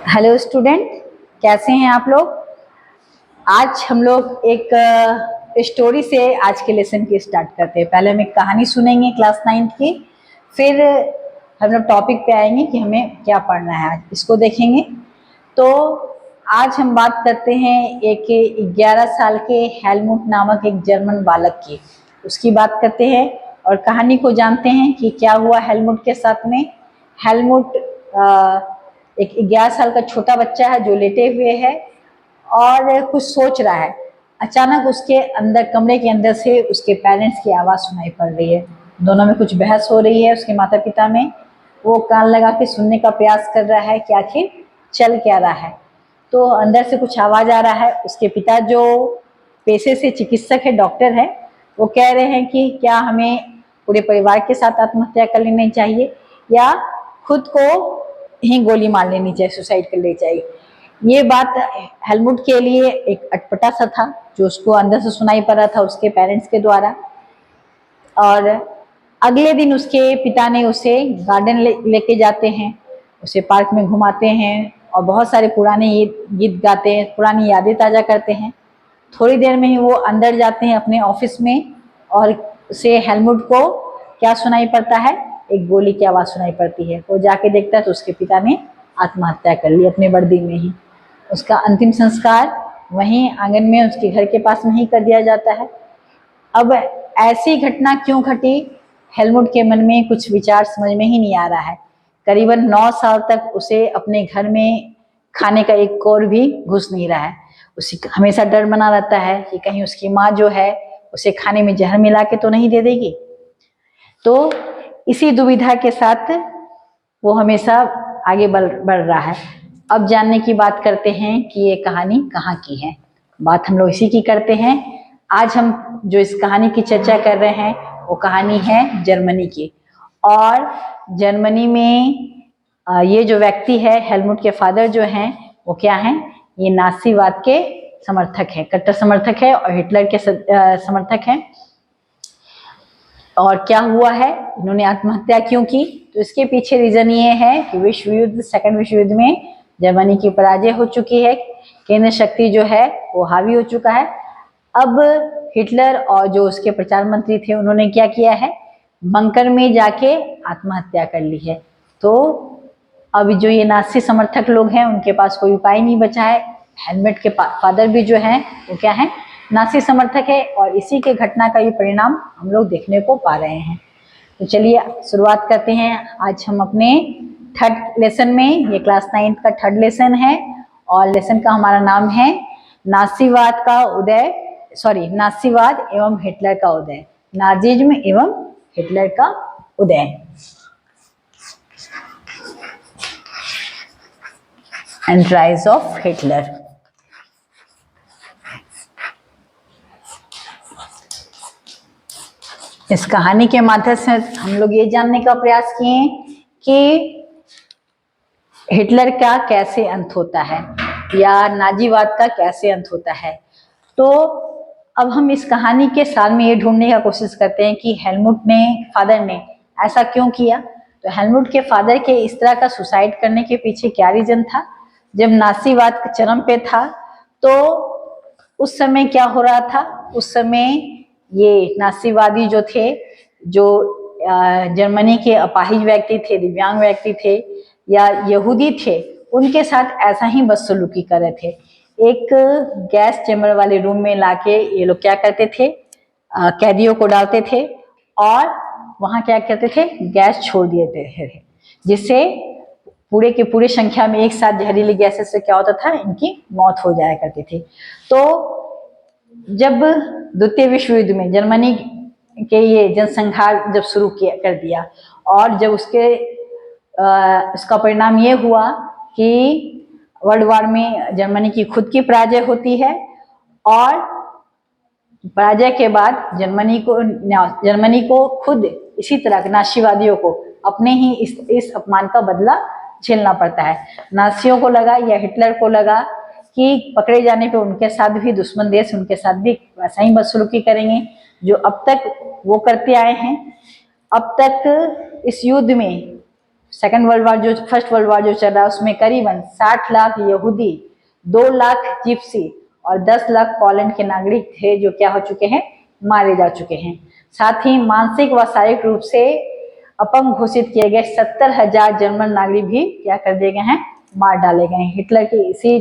Hello student, कैसे हैं आप लोग। आज हम लोग एक स्टोरी से आज के लेसन की स्टार्ट करते हैं। पहले हम एक कहानी सुनेंगे क्लास 9 की, फिर हम लोग टॉपिक पे आएंगे कि हमें क्या पढ़ना है। आज इसको देखेंगे। तो आज हम बात करते हैं एक 11 साल के हेलमुट नामक एक जर्मन बालक की, उसकी बात करते हैं और कहानी को जानते हैं कि क्या हुआ हेलमुट के साथ में। हेलमुट एक 11 साल का छोटा बच्चा है जो लेटे हुए है और कुछ सोच रहा है। अचानक उसके अंदर, कमरे के अंदर से उसके पेरेंट्स की आवाज़ सुनाई पड़ रही है। दोनों में कुछ बहस हो रही है उसके माता पिता में। वो कान लगा के सुनने का प्रयास कर रहा है कि आखिर चल क्या रहा है। तो अंदर से कुछ आवाज़ आ रहा है। उसके पिता जो पेशे से चिकित्सक है, डॉक्टर है, वो कह रहे हैं कि क्या हमें पूरे परिवार के साथ आत्महत्या कर लेनी चाहिए या खुद को ही गोली मार लेनी चाहिए, सुसाइड कर लेनी चाहिए। ये बात हेलमुट के लिए एक अटपटा सा था जो उसको अंदर से सुनाई पड़ रहा था उसके पेरेंट्स के द्वारा। और अगले दिन उसके पिता ने उसे गार्डन लेके जाते हैं, उसे पार्क में घुमाते हैं और बहुत सारे पुराने गीत गाते हैं, पुरानी यादें ताज़ा करते हैं। थोड़ी देर में ही वो अंदर जाते हैं अपने ऑफिस में और उसे हेलमुट को क्या सुनाई पड़ता है, एक गोली की आवाज़ सुनाई पड़ती है। वो जाके देखता है तो उसके पिता ने आत्महत्या कर ली अपने वर्दी में ही। उसका अंतिम संस्कार वहीं आंगन में उसके घर के पास में ही कर दिया जाता है। अब ऐसी घटना क्यों घटी, हेलमुट के मन में कुछ विचार समझ में ही नहीं आ रहा है। करीबन 9 साल तक उसे अपने घर में खाने का एक कौर भी घुस नहीं रहा है। उसे हमेशा डर बना रहता है कि कहीं उसकी माँ जो है उसे खाने में जहर मिला के तो नहीं दे देगी। तो इसी दुविधा के साथ वो हमेशा आगे बढ़ रहा है। अब जानने की बात करते हैं कि ये कहानी कहाँ की है। बात हम लोग इसी की करते हैं। आज हम जो इस कहानी की चर्चा कर रहे हैं वो कहानी है जर्मनी की। और जर्मनी में ये जो व्यक्ति है, हेलमुट के फादर जो हैं, वो क्या हैं, ये नाजीवाद के समर्थक है, कट्टर समर्थक है और हिटलर के समर्थक हैं। और क्या हुआ है, इन्होंने आत्महत्या क्यों की, तो इसके पीछे रीजन ये है कि विश्व युद्ध, सेकंड विश्व युद्ध में जर्मनी की पराजय हो चुकी है, केंद्र शक्ति जो है वो हावी हो चुका है। अब हिटलर और जो उसके प्रचार मंत्री थे उन्होंने क्या किया है, बंकर में जाके आत्महत्या कर ली है। तो अब जो ये नाजी समर्थक लोग हैं उनके पास कोई उपाय नहीं बचा है। हेलमुट के फादर भी जो हैं वो क्या है, नाजी समर्थक है और इसी के घटना का ये परिणाम हम लोग देखने को पा रहे हैं। तो चलिए शुरुआत करते हैं। आज हम अपने थर्ड लेसन में, ये क्लास 9 का थर्ड लेसन है और लेसन का हमारा नाम है नाजीवाद का उदय, नाजीवाद एवं हिटलर का उदय, नाजिज्म एवं हिटलर का उदय। And rise of Hitler. इस कहानी के माध्यम से हम लोग ये जानने का प्रयास किए कि हिटलर का कैसे अंत होता है या नाजीवाद का कैसे अंत होता है। तो अब हम इस कहानी के सार में ये ढूंढने का कोशिश करते हैं कि हेलमुट ने, फादर ने ऐसा क्यों किया। तो हेलमुट के फादर के इस तरह का सुसाइड करने के पीछे क्या रीजन था। जब नाजीवाद चरम पे था तो उस समय क्या हो रहा था, उस समय ये नाजीवादी जो थे, जो जर्मनी के अपाहिज व्यक्ति थे, दिव्यांग व्यक्ति थे या यहूदी थे, उनके साथ ऐसा ही बदसलूकी कर रहे थे। एक गैस चैम्बर वाले रूम में लाके ये लोग क्या करते थे, कैदियों को डालते थे और वहां क्या करते थे, गैस छोड़ देते थे, जिससे पूरे के पूरे संख्या में एक साथ जहरीली गैसेस से क्या होता था, इनकी मौत हो जाया करती थी। तो जब द्वितीय विश्व युद्ध में जर्मनी के ये जनसंहार जब शुरू कर दिया और जब उसका परिणाम ये हुआ कि वर्ल्ड वॉर में जर्मनी की खुद की पराजय होती है और पराजय के बाद जर्मनी को खुद इसी तरह नाजीवादियों को अपने ही इस अपमान का बदला झेलना पड़ता है। नाजियों को लगा या हिटलर को लगा कि पकड़े जाने पे उनके साथ भी दुश्मन देश उनके साथ भी वैसा ही बदसलूकी करेंगे जो अब तक वो करते आए हैं। अब तक इस युद्ध में सेकेंड वर्ल्ड वार जो फर्स्ट वर्ल्ड वार जो चल रहा है उसमें करीबन 60 लाख यहूदी, 2 लाख जिप्सी और 10 लाख पोलैंड के नागरिक थे जो क्या हो चुके हैं, मारे जा चुके हैं। साथ ही मानसिक व शारीरिक रूप से अपंग घोषित किए गए 70,000 जर्मन नागरिक भी क्या कर दिए गए हैं, मार डाले गए हैं। हिटलर की इसी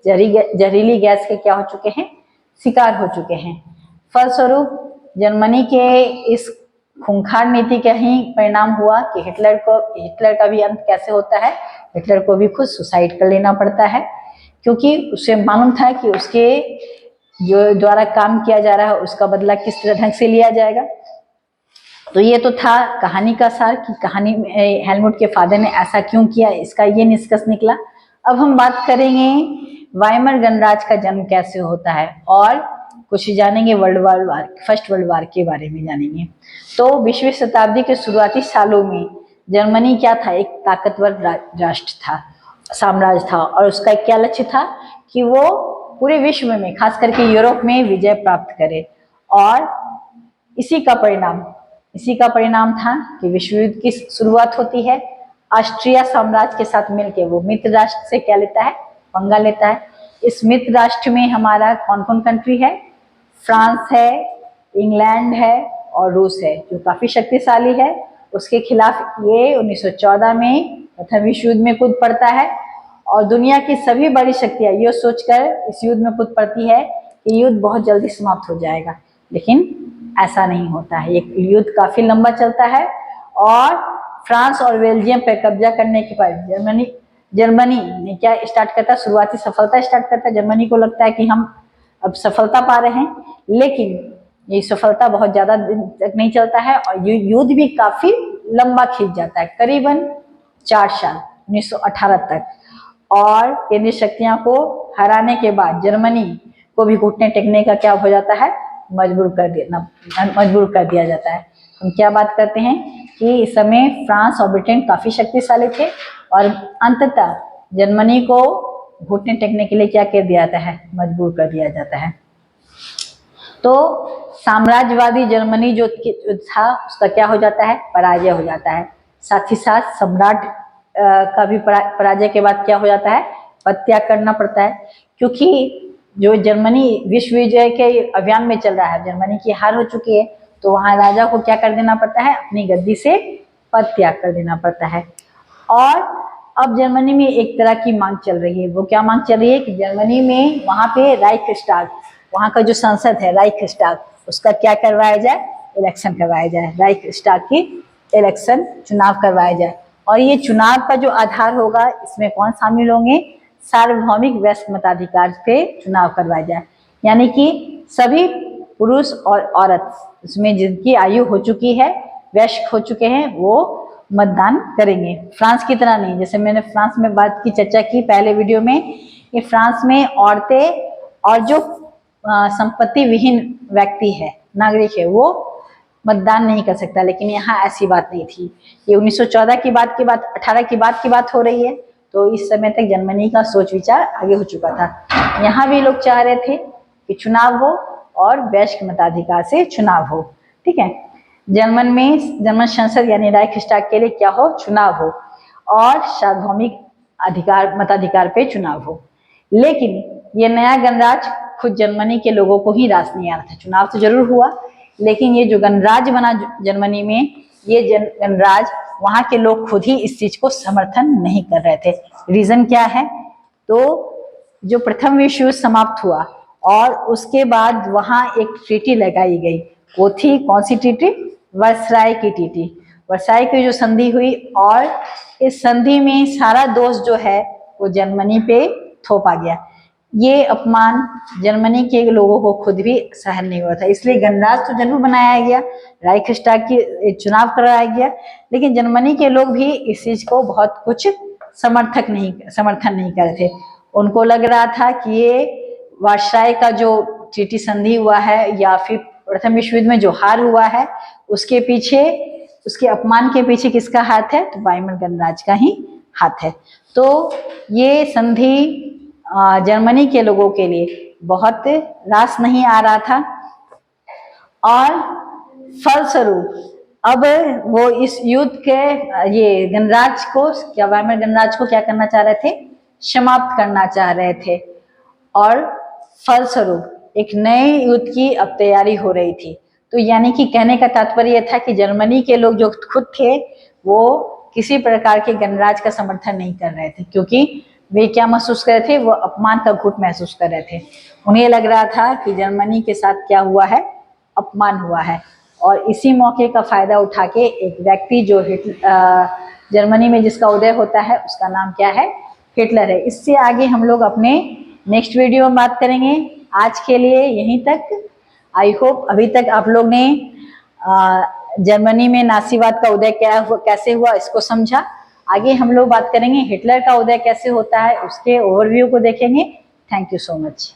जहरीली गैस के क्या हो चुके हैं, शिकार हो चुके हैं। फलस्वरूप जर्मनी के इस खूंखार नीति का ही परिणाम हुआ कि हिटलर का भी अंत कैसे होता है, हिटलर को भी खुद सुसाइड कर लेना पड़ता है, क्योंकि उसे मालूम था कि उसके जो द्वारा काम किया जा रहा है उसका बदला किस तरह ढंग से लिया जाएगा। तो ये तो था कहानी का सार कि कहानी में हेलमुट के फादर ने ऐसा क्यों किया, इसका ये निष्कर्ष निकला। अब हम बात करेंगे वाइमर गणराज्य का जन्म कैसे होता है और कुछ जानेंगे फर्स्ट वर्ल्ड वार के बारे में जानेंगे। तो 20वीं शताब्दी के शुरुआती सालों में जर्मनी क्या था, एक ताकतवर राष्ट्र था, साम्राज्य था, और उसका क्या लक्ष्य था कि वो पूरे विश्व में खास करके यूरोप में विजय प्राप्त करे। और इसी का परिणाम था कि विश्व युद्ध की शुरुआत होती है। ऑस्ट्रिया साम्राज्य के साथ मिलकर वो मित्र राष्ट्र से क्या लेता है, पंगा लेता है। इस मित्र राष्ट्र में हमारा कौन कौन कंट्री है, फ्रांस है, इंग्लैंड है और रूस है जो काफी शक्तिशाली है। उसके खिलाफ ये 1914 में प्रथम विश्व युद्ध में कूद पड़ता है और दुनिया की सभी बड़ी शक्तियां ये सोचकर इस युद्ध में कूद पड़ती है कि युद्ध बहुत जल्दी समाप्त हो जाएगा, लेकिन ऐसा नहीं होता है। ये युद्ध काफी लंबा चलता है और फ्रांस और बेल्जियम पर कब्जा करने के बाद जर्मनी ने क्या स्टार्ट करता है, शुरुआती सफलता स्टार्ट करता है। जर्मनी को लगता है कि हम अब सफलता पा रहे हैं, लेकिन ये सफलता बहुत ज्यादा दिन तक नहीं चलता है और युद्ध भी काफी लंबा खींच जाता है, करीबन 4 साल 1918 तक। और केंद्रीय शक्तियों को हराने के बाद जर्मनी को भी घुटने टेकने का क्या हो जाता है, मजबूर कर दिया जाता है। हम क्या बात करते हैं कि इस समय फ्रांस और ब्रिटेन काफी शक्तिशाली थे और अंततः जर्मनी को घुटने टेकने के लिए क्या कर दिया जाता है, मजबूर कर दिया जाता है। तो साम्राज्यवादी जर्मनी जो था उसका क्या हो जाता है, पराजय हो जाता है। साथ ही साथ सम्राट का भी पराजय के बाद क्या हो जाता है, पदत्याग करना पड़ता है, क्योंकि जो जर्मनी विश्व विजय के अभियान में चल रहा है, जर्मनी की हार हो चुकी है, तो वहां राजा को क्या कर देना पड़ता है, अपनी गद्दी से पद त्याग कर देना पड़ता है। और अब जर्मनी में एक तरह की मांग चल रही है, वो क्या मांग चल रही है कि जर्मनी में वहां पे राइखस्टाग, वहां का जो संसद है राइखस्टाग, उसका क्या करवाया जाए, इलेक्शन करवाया जाए, राइखस्टाग की इलेक्शन चुनाव करवाया जाए। और ये चुनाव का जो आधार होगा, इसमें कौन शामिल होंगे, सार्वभौमिक वयस्क मताधिकार पे चुनाव करवाया जाए, यानी कि सभी पुरुष और औरत उसमें जिनकी आयु हो चुकी है, वयस्क हो चुके हैं, वो मतदान करेंगे। फ्रांस की तरह नहीं, जैसे मैंने फ्रांस में बात की, चर्चा की पहले वीडियो में, कि फ्रांस में औरतें और जो संपत्ति विहीन व्यक्ति है, नागरिक है, वो मतदान नहीं कर सकता। लेकिन यहाँ ऐसी बात नहीं थी। ये 1914 की बात 18 की बात की बात हो रही है, तो इस समय तक जर्मनी का सोच विचार आगे हो चुका था। यहाँ भी लोग चाह रहे थे कि चुनाव हो और वयस्क मताधिकार से चुनाव हो, ठीक है। जर्मन संसद यानी राइखस्टाग के लिए क्या हो, चुनाव हो और सार्वभौमिक मताधिकार पे चुनाव हो। लेकिन ये नया गणराज्य खुद जर्मनी के लोगों को ही रास नहीं आ रहा था। चुनाव तो जरूर हुआ, लेकिन ये जो गणराज्य बना जर्मनी में, ये गणराज्य वहां के लोग खुद ही इस चीज को समर्थन नहीं कर रहे थे। रीजन क्या है, तो जो प्रथम विश्व युद्ध समाप्त हुआ और उसके बाद वहां एक ट्रीटी लगाई गई, वो थी कौन सी ट्रीटी, वर्साई की ट्रीटी। वर्साई की जो संधि हुई, और इस संधि में सारा दोष जो है वो जर्मनी पे थोपा गया। ये अपमान जर्मनी के लोगों को खुद भी सहन नहीं हुआ था, इसलिए गणराज्य तो जरूर बनाया गया, राइखस्टाग की चुनाव कराया गया, लेकिन जर्मनी के लोग भी इस चीज को बहुत कुछ समर्थन नहीं कर रहे थे। उनको लग रहा था कि ये वर्साई का जो ट्रीटी संधि हुआ है, या फिर प्रथम विश्व युद्ध में जो हार हुआ है, उसके पीछे, उसके अपमान के पीछे किसका हाथ है, तो वाइमर गणराज्य का ही हाथ है। तो ये संधि जर्मनी के लोगों के लिए बहुत रास नहीं आ रहा था, और फलस्वरूप अब वो इस युद्ध के ये गणराज्य को, क्या वायमर गणराज्य को क्या करना चाह रहे थे, समाप्त करना चाह रहे थे। और फलस्वरूप एक नए युद्ध की अब तैयारी हो रही थी। तो यानी कि कहने का तात्पर्य था कि जर्मनी के लोग जो खुद थे वो किसी प्रकार के गणराज्य का समर्थन नहीं कर रहे थे, क्योंकि वे क्या महसूस कर रहे थे, वो अपमान का घूट महसूस कर रहे थे। उन्हें लग रहा था कि जर्मनी के साथ क्या हुआ है, अपमान हुआ है। और इसी मौके का फायदा उठा के एक व्यक्ति जो जर्मनी में जिसका उदय होता है उसका नाम क्या है, हिटलर है। इससे आगे हम लोग अपने नेक्स्ट वीडियो में बात करेंगे। आज के लिए यहीं तक। आई होप अभी तक आप लोग ने जर्मनी में नासीवाद का उदय कैसे हुआ इसको समझा। आगे हम लोग बात करेंगे हिटलर का उदय कैसे होता है, उसके ओवरव्यू को देखेंगे। Thank you so much.